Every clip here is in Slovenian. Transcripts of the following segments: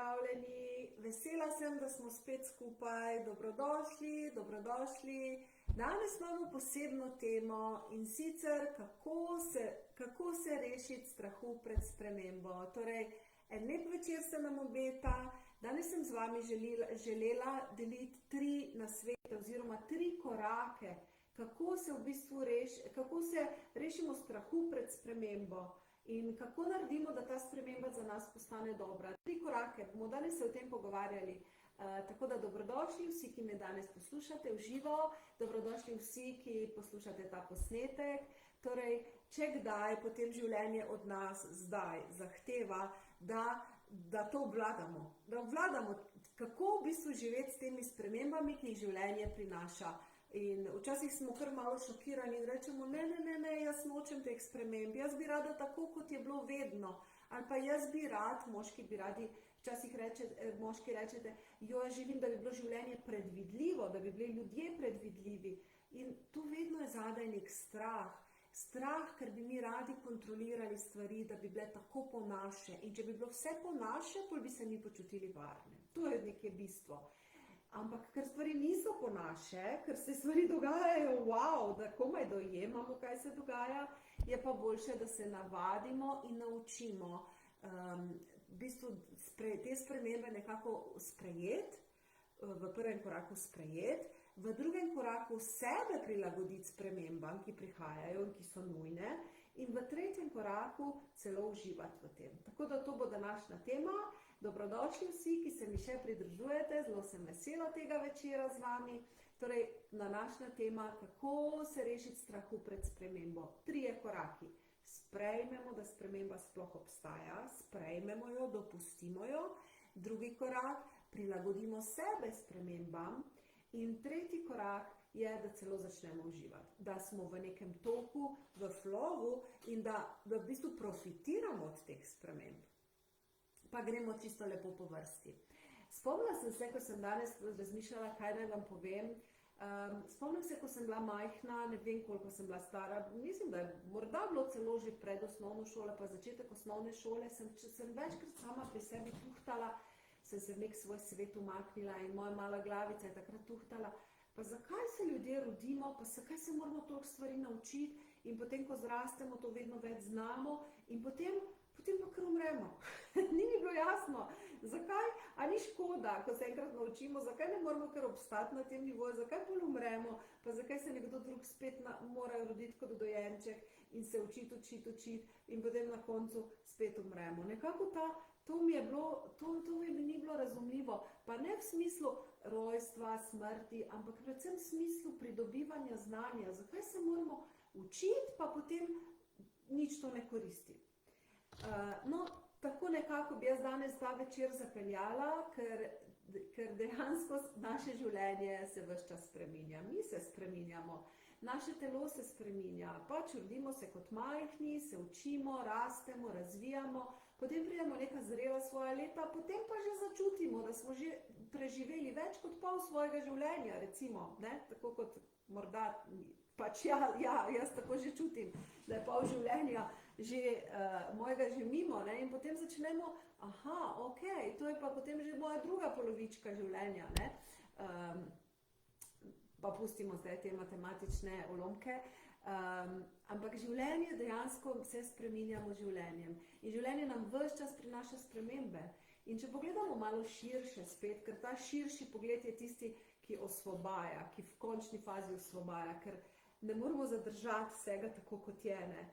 pozdravljeni, vesela sem, da smo spet skupaj, dobrodošli. Danes imamo posebno temo in sicer kako se rešiti strahu pred spremembo. Torej, en lep večer se nam obeta, danes sem z vami želela deliti 3 nasvete oziroma 3 korake, kako se rešimo strahu pred spremembo. In kako naredimo, da ta sprememba za nas postane dobra. 3 korake, bomo danes se o tem pogovarjali. Tako da dobrodošli vsi, ki me danes poslušate v živo, dobrodošli vsi, ki poslušate ta posnetek. Torej, če kdaj, potem življenje od nas zdaj zahteva, da to obvladamo. Da obvladamo, kako v bistvu živeti s temi spremembami, ki jih življenje prinaša. In včasih smo kar malo šokirani in rečemo, ne, jaz nočem teh sprememb, jaz bi rada tako, kot je bilo vedno. Ali pa jaz bi rad, moški bi radi, včasih moški rečete, jaz želim, da bi bilo življenje predvidljivo, da bi bili ljudje predvidljivi. In tu vedno je zadaj nek strah. Strah, ker bi mi radi kontrolirali stvari, da bi bile tako po naše. In če bi bilo vse po naše, potem bi se mi počutili varne. To je nekje bistvo. Ampak ker stvari niso po naše, ker se stvari dogajajo, da komaj dojemamo, kaj se dogaja, je pa boljše, da se navadimo in naučimo v bistvu te spremembe nekako sprejeti, v prvem koraku sprejeti, v drugem koraku sebe prilagoditi spremembam, ki prihajajo in ki so nujne, in v tretjem koraku celo uživati v tem. Tako da to bo današnja tema. Dobrodošli vsi, ki se mi še pridružujete, zelo sem vesela tega večera z vami. Torej, današnja tema, kako se rešiti strahu pred spremembo. 3 koraki. Sprejmemo, da sprememba sploh obstaja, sprejmemo jo, dopustimo jo. Drugi korak, prilagodimo sebe spremembam. In tretji korak je, da celo začnemo uživati. Da smo v nekem toku, v flowu in da v bistvu profitiramo od teh sprememb. Pa gremo čisto lepo po vrsti. Spomnila sem se, ko sem danes razmišljala, kaj naj vam povem. Spomnim se, ko sem bila majhna, ne vem, koliko sem bila stara, mislim, da je morda bilo celo že pred osnovno šolo, pa začetek osnovne šole, sem večkrat sama pri sebi tuhtala, sem se v nek svoj svet umaknila in moja mala glavica je takrat tuhtala, pa zakaj se ljudje rodimo, pa zakaj se moramo toliko stvari naučiti in potem, ko zrastemo, to vedno več znamo in potem pa kar umremo. Ni mi bilo jasno, zakaj, a ni škoda, ko se enkrat naučimo, zakaj ne moramo kar obstati na tem nivoju, zakaj bolj umremo, pa zakaj se nekdo drug spet mora roditi kot dojenček in se učiti in potem na koncu spet umremo. Nekako to mi ni bilo razumljivo, pa ne v smislu rojstva, smrti, ampak predvsem v smislu pridobivanja znanja. Zakaj se moramo učiti, pa potem nič to ne koristi. No, tako nekako bi jaz danes ta večer zapeljala, ker dejansko naše življenje se ves čas spreminja. Mi se spreminjamo, naše telo se spreminja, pač rodimo se kot majhni, se učimo, rastemo, razvijamo, potem pridemo neka zrela svoja leta, potem pa že začutimo, da smo že preživeli več kot pol svojega življenja, recimo, ne? Tako kot morda, pač jaz tako že čutim, da je pol življenja mojega že mimo, ne? In potem začnemo, to je pa potem že moja druga polovička življenja, ne? Pa pustimo zdaj te matematične ulomke, ampak življenje dejansko se spreminjamo življenjem in življenje nam ves čas prinaša spremembe. In če pogledamo malo širše spet, ker ta širši pogled je tisti, ki osvobaja, ki v končni fazi osvobaja, ker ne moramo zadržati vsega tako, kot je, ne.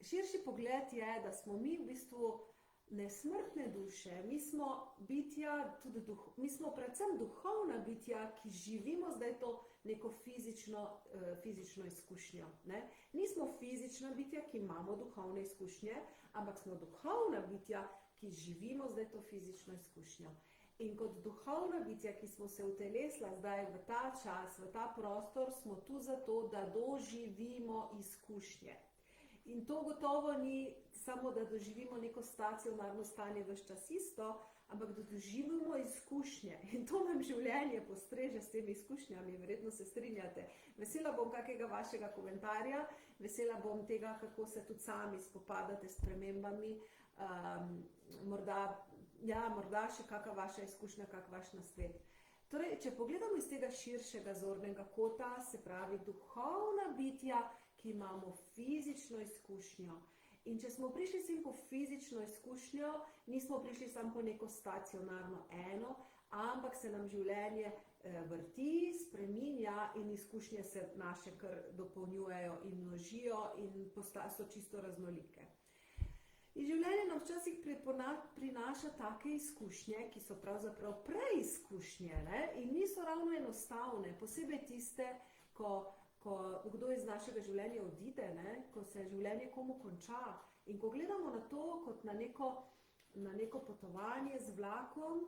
Širši pogled je, da smo mi v bistvu nesmrtne duše, mi smo bitja, mi smo predvsem duhovna bitja, ki živimo zdaj to neko fizično izkušnjo, ne. Nismo fizična bitja, ki imamo duhovne izkušnje, ampak smo duhovna bitja, ki živimo zdaj to fizično izkušnjo. In kot duhovna bitja, ki smo se utelesla zdaj v ta čas, v ta prostor, smo tu zato, da doživimo izkušnje. In to gotovo ni samo, da doživimo neko stacionarno stanje ves čas isto, ampak da doživimo izkušnje. In to nam življenje postreže s temi izkušnjami, verjetno se strinjate. Vesela bom kakega vašega komentarja, vesela bom tega, kako se tudi sami spopadate s spremembami, morda ja, morda še kakšna vaša izkušnja, kak vaš nasvet. Torej, če pogledamo iz tega širšega zornega kota, se pravi duhovna bitja, ki imamo fizično izkušnjo. In če smo prišli sem po fizično izkušnjo, nismo prišli samo po neko stacionarno eno, ampak se nam življenje vrti, spreminja in izkušnje se naše kar dopolnjujejo in množijo in so čisto raznolike. In življenje nam včasih prinaša take izkušnje, ki so pravzaprav preizkušnje, ne? In niso ravno enostavne, posebej tiste, ko kdo iz našega življenja odide, ne? Ko se življenje komu konča. In ko gledamo na to kot na neko potovanje z vlakom,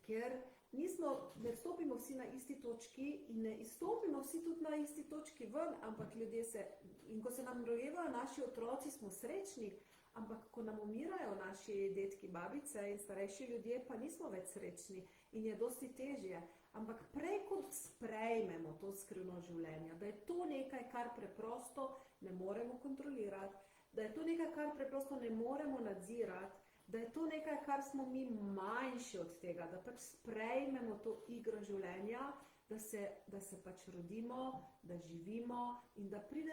kjer ne vstopimo vsi na isti točki in ne izstopimo vsi tudi na isti točki ven, ampak in ko se nam rojevajo naši otroci, smo srečni, ampak ko nam umirajo naši dedki, babice in starejši ljudje, pa nismo več srečni in je dosti težje. Ampak prej kot sprejmemo to skrivnost življenja, da je to nekaj, kar preprosto ne moremo kontrolirati, da je to nekaj, kar preprosto ne moremo nadzirati, da je to nekaj, kar smo mi manjši od tega, da pač sprejmemo to igro življenja, da se pač rodimo, da živimo in da pride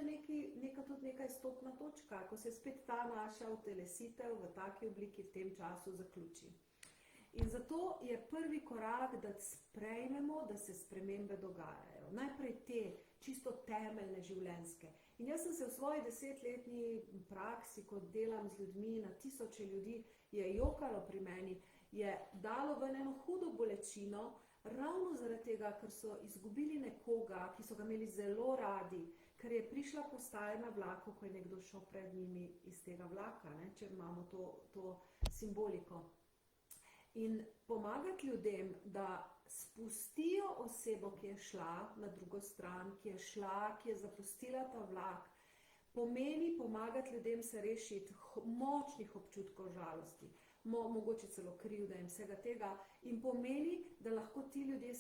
tudi neka izstopna točka, ko se spet ta naša utelesitev v taki obliki v tem času zaključi. In zato je prvi korak, da sprejmemo, da se spremembe dogajajo. Najprej te čisto temeljne življenjske. In jaz sem se v svoji 10-letni praksi, ko delam z ljudmi, na tisoče ljudi, je jokalo pri meni, je dalo ven eno hudo bolečino, ravno zaradi tega, ker so izgubili nekoga, ki so ga imeli zelo radi, ker je prišla postaja na vlaku, ko je nekdo šel pred njimi iz tega vlaka, ne, če imamo to simboliko. In pomagati ljudem, da spustijo osebo, ki je šla na drugo stran, ki je zapustila ta vlak, pomeni pomagati ljudem se rešiti močnih občutkov žalosti, mogoče celo krivde in vsega tega, in pomeni, da lahko ti ljudje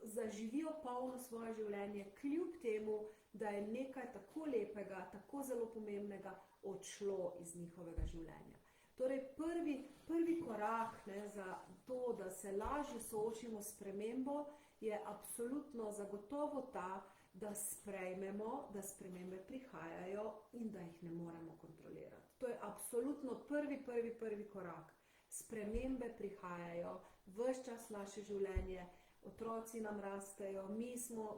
zaživijo polno svoje življenje, kljub temu, da je nekaj tako lepega, tako zelo pomembnega odšlo iz njihovega življenja. Torej, prvi korak, ne, za to, da se lažje soočimo s spremembo, je absolutno zagotovo ta, da sprejmemo, da spremembe prihajajo in da jih ne moremo kontrolirati. To je absolutno prvi korak. Spremembe prihajajo, ves čas naše življenje, otroci nam rastejo,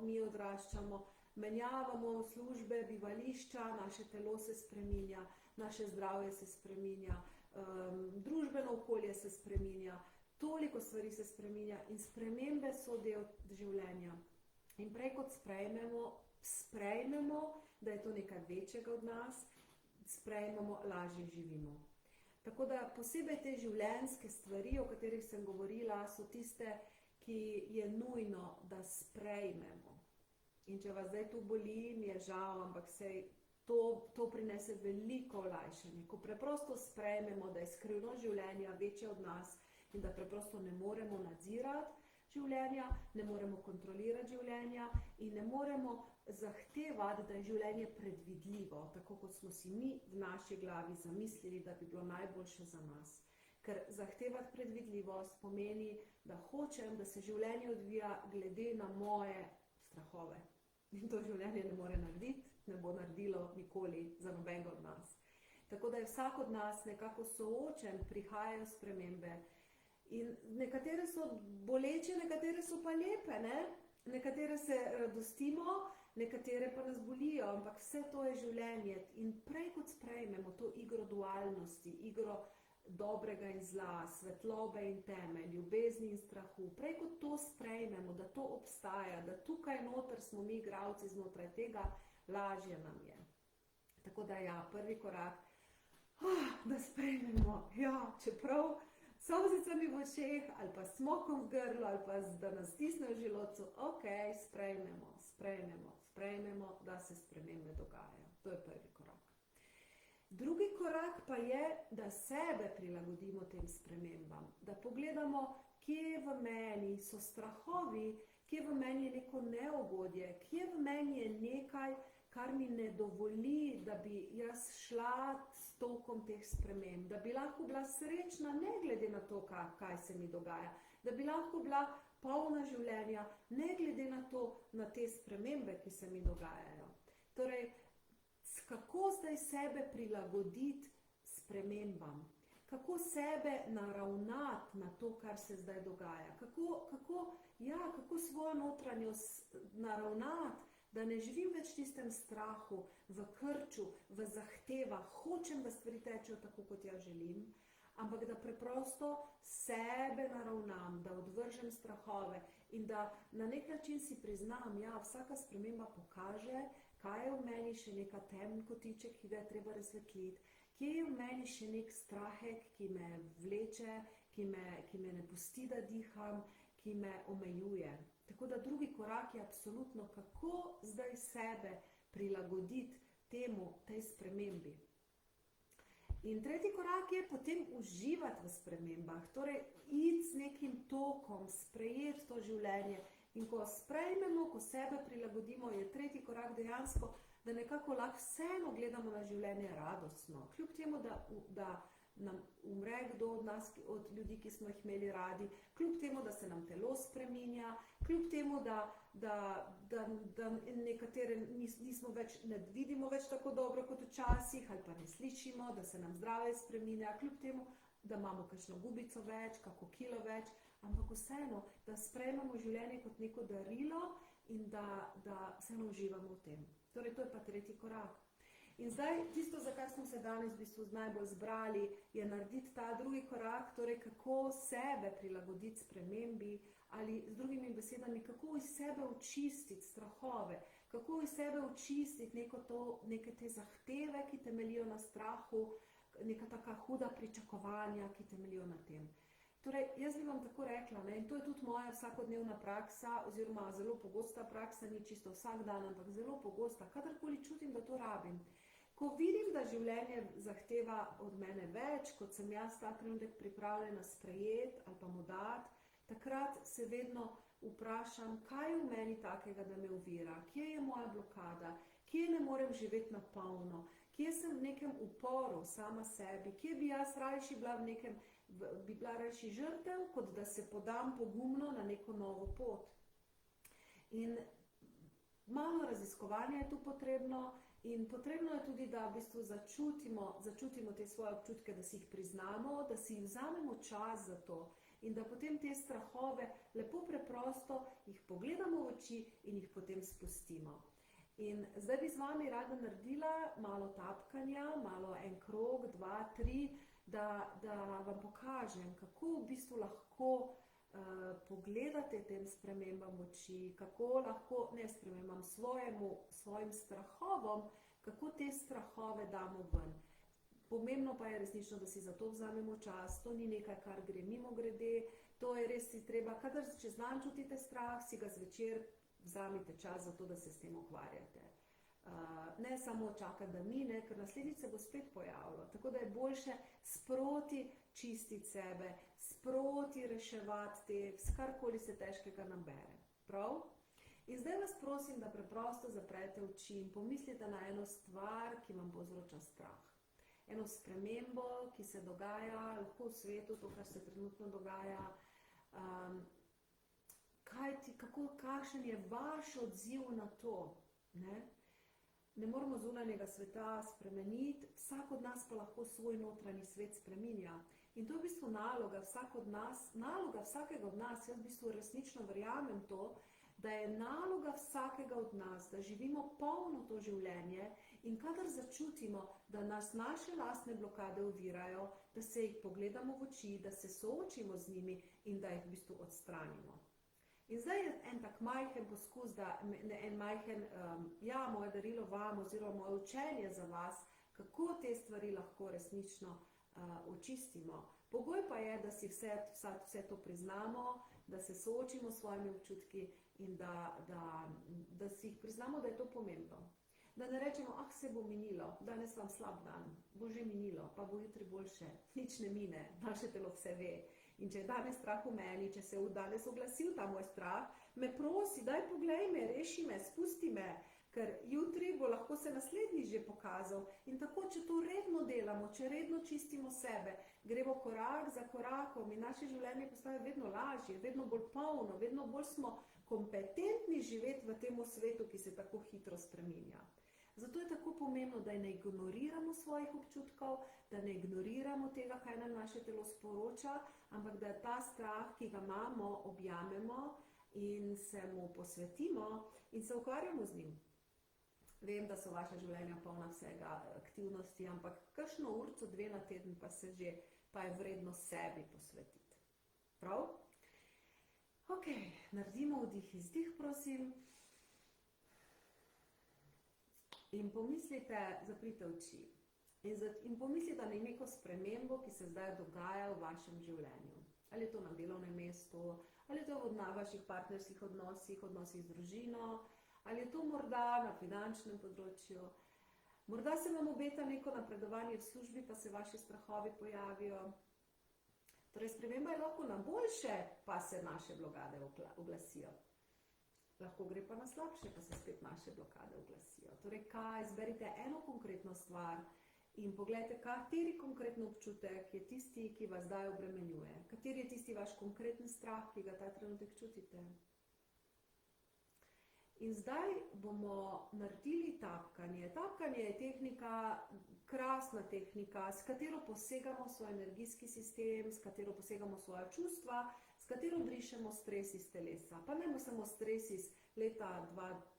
mi odraščamo, menjavamo službe, bivališča, naše telo se spreminja, naše zdravje se spreminja, družbeno okolje se spreminja, toliko stvari se spreminja in spremembe so del življenja. In prej kot sprejmemo, da je to nekaj večjega od nas, sprejmemo, lažje živimo. Tako da posebej te življenjske stvari, o katerih sem govorila, so tiste, ki je nujno, da sprejmemo. In če vas zdaj tu boli, mi je žal, ampak to prinese veliko olajšanje. Ko preprosto sprejmemo, da je skrivnost življenja večja od nas in da preprosto ne moremo nadzirati življenja, ne moremo kontrolirati življenja in ne moremo zahtevati, da je življenje predvidljivo, tako kot smo si mi v naši glavi zamislili, da bi bilo najboljše za nas. Ker zahtevati predvidljivost pomeni, da hočem, da se življenje odvija glede na moje strahove. In to življenje ne more narediti, ne bo naredilo nikoli za nobenega od nas. Tako da je vsak od nas nekako soočen, prihajajo spremembe. In nekatere so boleče, nekatere so pa lepe, ne? Nekatere se radostimo, nekatere pa nas bolijo, ampak vse to je življenje. In prej kot sprejmemo to igro dualnosti, igro dobrega in zla, svetlobe in teme, ljubezni in strahu, prej kot to sprejmemo, da to obstaja, da tukaj noter smo mi igralci znotraj tega, lažje nam je. Tako da ja, prvi korak, da sprejmemo, ja, čeprav solzicami v očeh, ali pa smokom v grlu, ali pa da nas stisne v želodcu, ok, sprejmemo, da se spremembe dogajajo. To je prvi korak. Drugi korak pa je, da sebe prilagodimo tem spremembam, da pogledamo, kje v meni so strahovi, kje v meni je neko neugodje, kje v meni je nekaj, kar mi ne dovoli, da bi jaz šla s tokom teh sprememb, da bi lahko bila srečna ne glede na to, kaj se mi dogaja, da bi lahko bila polna življenja, ne glede na to, na te spremembe, ki se mi dogajajo. Torej, kako zdaj sebe prilagoditi spremembam? Kako sebe naravnati na to, kar se zdaj dogaja? Kako svojo notranjost naravnati, da ne živim več v tistem strahu, v krču, v zahtevah, hočem, da stvari tečejo tako, kot jaz želim, ampak da preprosto sebe naravnam, da odvržem strahove in da na nek način si priznam, vsaka sprememba pokaže, kaj je v meni še neka temen kotiček, ki ga je treba razsvetliti, kje je v meni še nek strahek, ki me vleče, ki me ne pusti, da diham, ki me omejuje. Tako da drugi korak je absolutno, kako zdaj sebe prilagoditi tej spremembi. In tretji korak je potem uživati v spremembah, torej iti z nekim tokom, sprejeti to življenje. In ko sprejmemo, ko sebe prilagodimo, je tretji korak dejansko, da nekako lahko vseeno gledamo na življenje radostno. Kljub temu, da nam umre kdo od nas, od ljudi, ki smo jih imeli radi, kljub temu, da se nam telo spreminja, kljub temu, da nekatere ne vidimo več tako dobro kot včasih, ali pa ne slišimo, da se nam zdravje spreminja, kljub temu, da imamo kakšno gubico več, kako kilo več, ampak vseeno, da sprejmemo življenje kot neko darilo in da vseeno uživamo v tem. Torej, to je pa tretji korak. In zdaj, tisto, za kar smo se danes v bistvu najbolj zbrali, je narediti ta drugi korak, torej kako sebe prilagoditi spremembi ali z drugimi besedami, kako iz sebe očistiti strahove, kako iz sebe očistiti neke te zahteve, ki temeljijo na strahu, neka taka huda pričakovanja, ki temeljijo na tem. Torej, jaz bi vam tako rekla, in to je tudi moja vsakodnevna praksa, oziroma zelo pogosta praksa, ni čisto vsak dan, ampak zelo pogosta, kadarkoli čutim, da to rabim. Ko vidim, da življenje zahteva od mene več, kot sem jaz ta trenutek pripravljena sprejeti ali pa mu dati, takrat se vedno vprašam, kaj je v meni takega, da me ovira, kje je moja blokada, kje ne morem živeti na polno, kje sem v nekem uporu sama sebi, kje bi jaz rajši bila rajši žrtev, kot da se podam pogumno na neko novo pot. In malo raziskovanja je tu potrebno in potrebno je tudi, da v bistvu začutimo te svoje občutke, da si jih priznamo, da si vzamemo čas za to in da potem te strahove lepo preprosto jih pogledamo v oči in jih potem spustimo. In zdaj bi z vami rada naredila malo tapkanja, malo en krog, 2, 3, da vam pokažem, kako v bistvu lahko pogledate tem spremembam v oči, kako lahko, svojim strahovom, kako te strahove damo ven. Pomembno pa je resnično, da si za to vzamemo čas, to ni nekaj, kar gre mimo grede, to je res si treba, kadar čez dan čutite strah, si ga zvečer vzamite čas za to, da se s tem ukvarjate. Ne samo čakati, da mine, ker naslednjič se bo spet pojavilo. Tako da je boljše sproti čistiti sebe, sproti reševati karkoli se težkega nabere. Prav? In zdaj vas prosim, da preprosto zaprete oči in pomislite na eno stvar, ki vam povzroča strah. Eno spremembo, ki se dogaja, lahko v svetu, to, kar se trenutno dogaja. Kakšen je vaš odziv na to? Ne moramo zunanjega sveta spremeniti, vsak od nas pa lahko svoj notranji svet spreminja. In to je v bistvu naloga vsakega od nas, jaz v bistvu resnično verjamem to, da je naloga vsakega od nas, da živimo polno to življenje in kadar začutimo, da nas naše lastne blokade ovirajo, da se jih pogledamo v oči, da se soočimo z njimi in da jih v bistvu odstranimo. In zdaj je en tak majhen poskus, moje darilo vam oziroma moje učenje za vas, kako te stvari lahko resnično očistimo. Pogoj pa je, da si vse to priznamo, da se soočimo s svojimi občutki in da si jih priznamo, da je to pomembno. Da ne rečemo, se bo minilo, danes vam slab dan, bo že minilo, pa bo jutri boljše, nič ne mine, naše telo vse ve. In če je danes strah v meni, če se je danes oglasil ta moj strah, me prosi, daj poglej me, reši me, spusti me, ker jutri bo lahko se naslednji že pokazal. In tako, če to redno delamo, če redno čistimo sebe, gremo korak za korakom in naše življenje postaje vedno lažje, vedno bolj polno, vedno bolj smo kompetentni živeti v tem svetu, ki se tako hitro spreminja. Zato je tako pomembno, da ne ignoriramo svojih občutkov, da ne ignoriramo tega, kaj nam naše telo sporoča, ampak da ta strah, ki ga imamo, objamemo in se mu posvetimo in se ukvarjamo z njim. Vem, da so vaša življenja polna vsega aktivnosti, ampak kakšno urco, 2 na teden pa je vredno sebi posvetiti. Prav? Ok, naredimo vdih, izdih, prosim. In pomislite, zaprite oči. In pomislite na neko spremembo, ki se zdaj dogaja v vašem življenju. Ali je to na delovnem mestu, ali je to v vaših partnerskih odnosih, odnosih z družino, ali je to morda na finančnem področju. Morda se vam obeta neko napredovanje v službi, pa se vaši strahovi pojavijo. Torej, sprememba je lahko na boljše, pa se naše blokade oglasijo. Lahko gre pa na slabše, pa se spet naše blokade oglasijo. Torej, izberite eno konkretno stvar in pogledajte, kateri konkretno občutek je tisti, ki vas zdaj obremenjuje. Kateri je tisti vaš konkreten strah, ki ga ta trenutek čutite. In zdaj bomo naredili tapkanje. Tapkanje je tehnika, krasna tehnika, s katero posegamo svoj energijski sistem, s katero posegamo svoja čustva, s katero brišemo stres iz telesa. Pa ne samo stres iz leta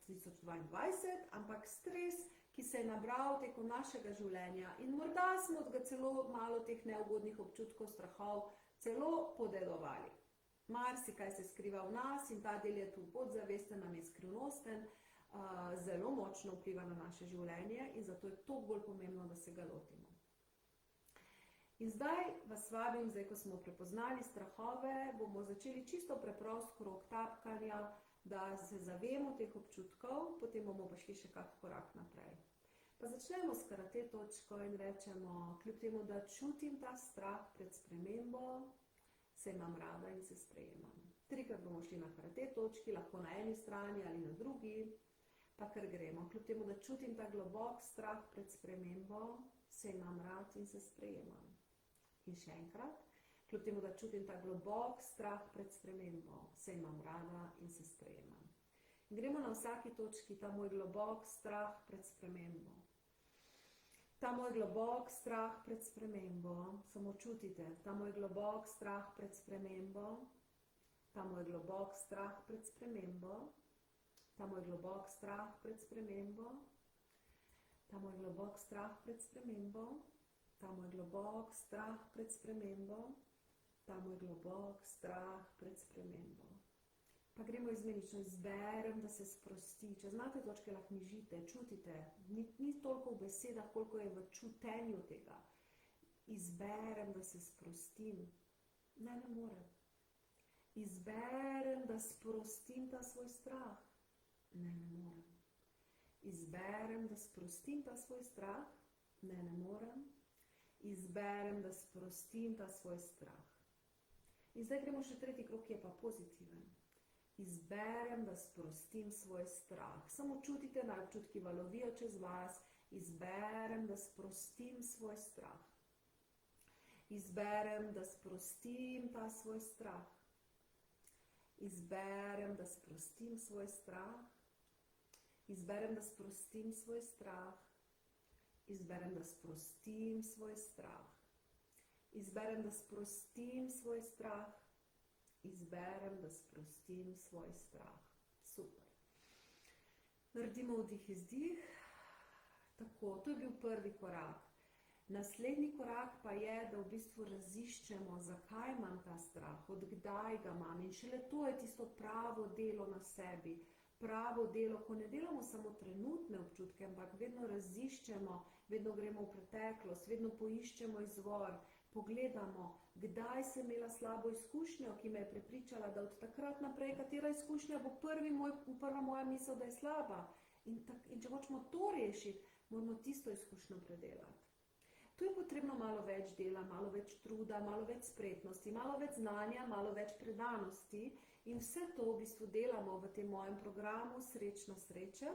2022, ampak stres, ki se je nabral tekom našega življenja. In morda smo ga celo malo teh neugodnih občutkov, strahov, celo podedovali. Marsikaj se skriva v nas in ta del je tu podzavesten, nam je skrivnosten, zelo močno vpliva na naše življenje in zato je to bolj pomembno, da se ga lotimo. In zdaj vas vabim, zdaj ko smo prepoznali strahove, bomo začeli čisto preprost krog tapkanja, da se zavemo teh občutkov, potem bomo pa šli še kak korak naprej. Pa začnemo s karate točko in rečemo, kljub temu, da čutim ta strah pred spremembo, se imam rada in se sprejemam. 3-krat bomo šli na karate točki, lahko na eni strani ali na drugi, pa kar gremo. Kljub temu, da čutim ta globok strah pred spremembo, se imam rad in se sprejemam. In še enkrat, kljub temu, da čutim ta globok strah pred spremembo, se imam rada in se sprejemam. In gremo na vsaki točki ta moj globok strah pred spremembo. Ta moj globok strah pred spremembo, samo čutite, ta moj globok strah pred spremembo, ta moj globok strah pred spremembo, ta moj globok strah pred spremembo, ta moj globok strah pred spremembo, ta moj globok strah pred spremembo, ta moj globok strah pred spremembo. Pa gremo izmenično, izberem, da se sprosti. Če znate točke, lahko mižite, čutite. Ni toliko v besedah, koliko je v čutenju tega. Izberem, da se sprostim. Ne morem. Izberem, da sprostim ta svoj strah. Ne morem. Izberem, da sprostim ta svoj strah. Ne morem. Izberem, da sprostim ta svoj strah. In zdaj gremo še 3. krog, ki je pa pozitiven. Izberem, da sprostim svoj strah. Samo čutite, naj občutki valovijo čez vas. Izberem, da sprostim svoj strah. Izberem, da sprostim ta svoj strah. Izberem, da sprostim svoj strah. Izberem, da sprostim svoj strah. Izberem, da sprostim svoj strah. Izberem, da sprostim svoj strah. Izberem, da sprostim svoj strah. Super. Naredimo vdih, izdih. Tako, to je bil prvi korak. Naslednji korak pa je, da v bistvu raziščemo, zakaj imam ta strah, od kdaj ga imam. In šele to je tisto pravo delo na sebi. Pravo delo, ko ne delamo samo trenutne občutke, ampak vedno raziščemo, vedno gremo v preteklost, vedno poiščemo izvor, pogledamo, kdaj sem imela slabo izkušnjo, ki me je prepričala, da od takrat naprej, katera izkušnja bo prva moja misel, da je slaba. In če hočemo to rešiti, moramo tisto izkušnjo predelati. Tu je potrebno malo več dela, malo več truda, malo več spretnosti, malo več znanja, malo več predanosti in vse to v bistvu delamo v tem mojem programu Srečna sreča.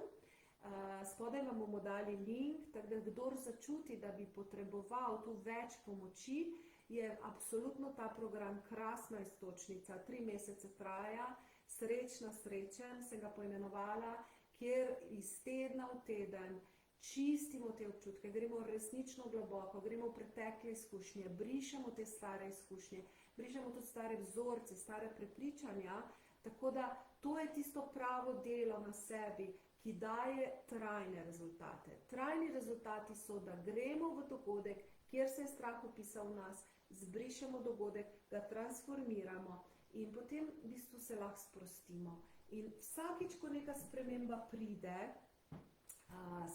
Spodaj vam bomo dali link, tako da kdor začuti, da bi potreboval tu več pomoči, je absolutno ta program krasna iztočnica. 3 mesece traja, srečna srečen, sem ga poimenovala, kjer iz tedna v teden čistimo te občutke, gremo resnično globoko, gremo v pretekle izkušnje, brišemo te stare izkušnje, brišemo tudi stare vzorce, stare prepričanja, tako da to je tisto pravo delo na sebi, ki daje trajne rezultate. Trajni rezultati so, da gremo v dogodek, kjer se je strah vpisal v nas, zbrišemo dogodek, ga transformiramo in potem v bistvu se lahko sprostimo. In vsakič, ko neka sprememba pride,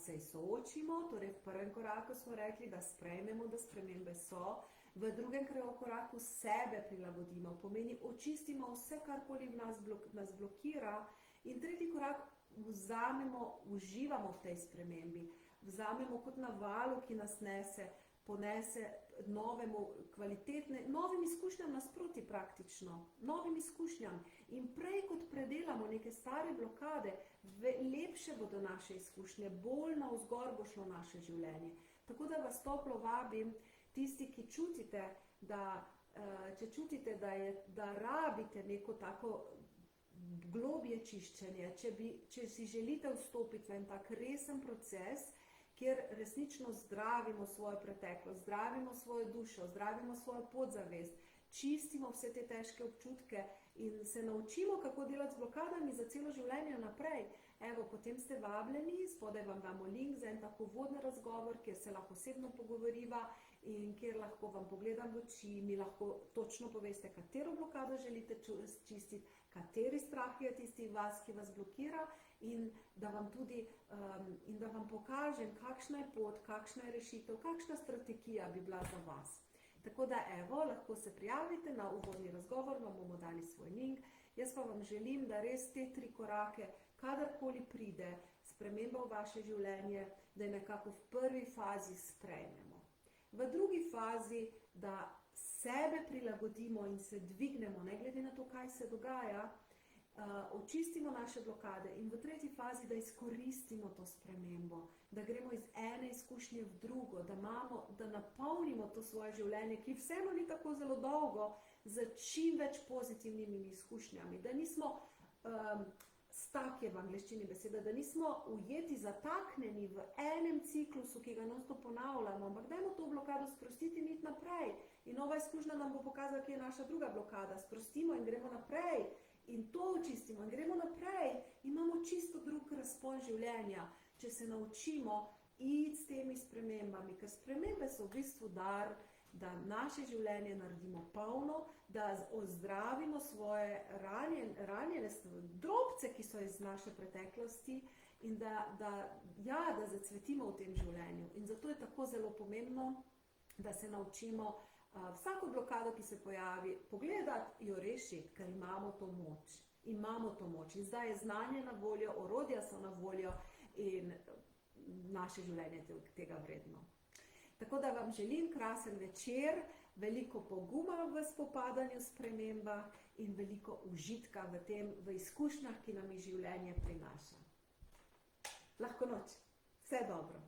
se soočimo, torej v prvem koraku smo rekli, da sprejmemo, da spremembe so, v drugem koraku sebe prilagodimo, pomeni očistimo vse, karkoli nas blokira, in tretji korak vzamemo, uživamo v tej spremembi, vzamemo kot na valu, ki nas ponese novemu, novim izkušnjam nasproti praktično, novim izkušnjam. In prej kot predelamo neke stare blokade, lepše bodo naše izkušnje, bolj navzgor bo šlo naše življenje. Tako da vas toplo vabim, tisti, ki čutite, če čutite, da rabite neko tako globje čiščenje, če si želite vstopiti v en tak resen proces, kjer resnično zdravimo svojo preteklost, zdravimo svojo dušo, zdravimo svojo podzavest, čistimo vse te težke občutke in se naučimo, kako delati z blokadami za celo življenje naprej. Evo, potem ste vabljeni, spodaj vam damo link za en tako vodni razgovor, kjer se lahko osebno pogovoriva in kjer lahko vam pogledam v oči, mi lahko točno poveste, katero blokado želite čistiti, kateri strah je tisti vas, ki vas blokira, in da vam pokažem, kakšna je pot, kakšna je rešitev, kakšna strategija bi bila za vas. Tako da evo, lahko se prijavite na uvodni razgovor, vam bomo dali svoj link. Jaz pa vam želim, da res te 3 korake, kadarkoli pride sprememba v vaše življenje, da je nekako v prvi fazi sprejmemo. V drugi fazi, da sebe prilagodimo in se dvignemo, ne glede na to, kaj se dogaja, očistimo naše blokade in v tretji fazi, da izkoristimo to spremembo, da gremo iz ene izkušnje v drugo, da napolnimo to svoje življenje, ki vseeno ni tako zelo dolgo, z čim več pozitivnimi izkušnjami, da nismo stak je v angleščini beseda, da nismo ujeti, zataknjeni v enem ciklusu, ki ga non-stop ponavljamo, ampak dajmo to blokado sprostiti in iti naprej. In nova izkušnja nam bo pokazala, kje je naša druga blokada. Sprostimo in gremo naprej. In to očistimo in gremo naprej. Imamo čisto drug razpon življenja, če se naučimo iti s temi spremembami, ker spremembe so v bistvu dar, da naše življenje naredimo polno, da ozdravimo svoje ranjene drobce, ki so iz naše preteklosti in da zacvetimo v tem življenju. In zato je tako zelo pomembno, da se naučimo vsako blokado, ki se pojavi, pogledati, jo rešiti, ker imamo to moč. Imamo to moč. In zdaj je znanje na voljo, orodja so na voljo in naše življenje je tega vredno. Tako da vam želim krasen večer, veliko poguma v spopadanju s spremembah in veliko užitka v izkušnjah, ki nam jih življenje prinaša. Lahko noč. Vse dobro.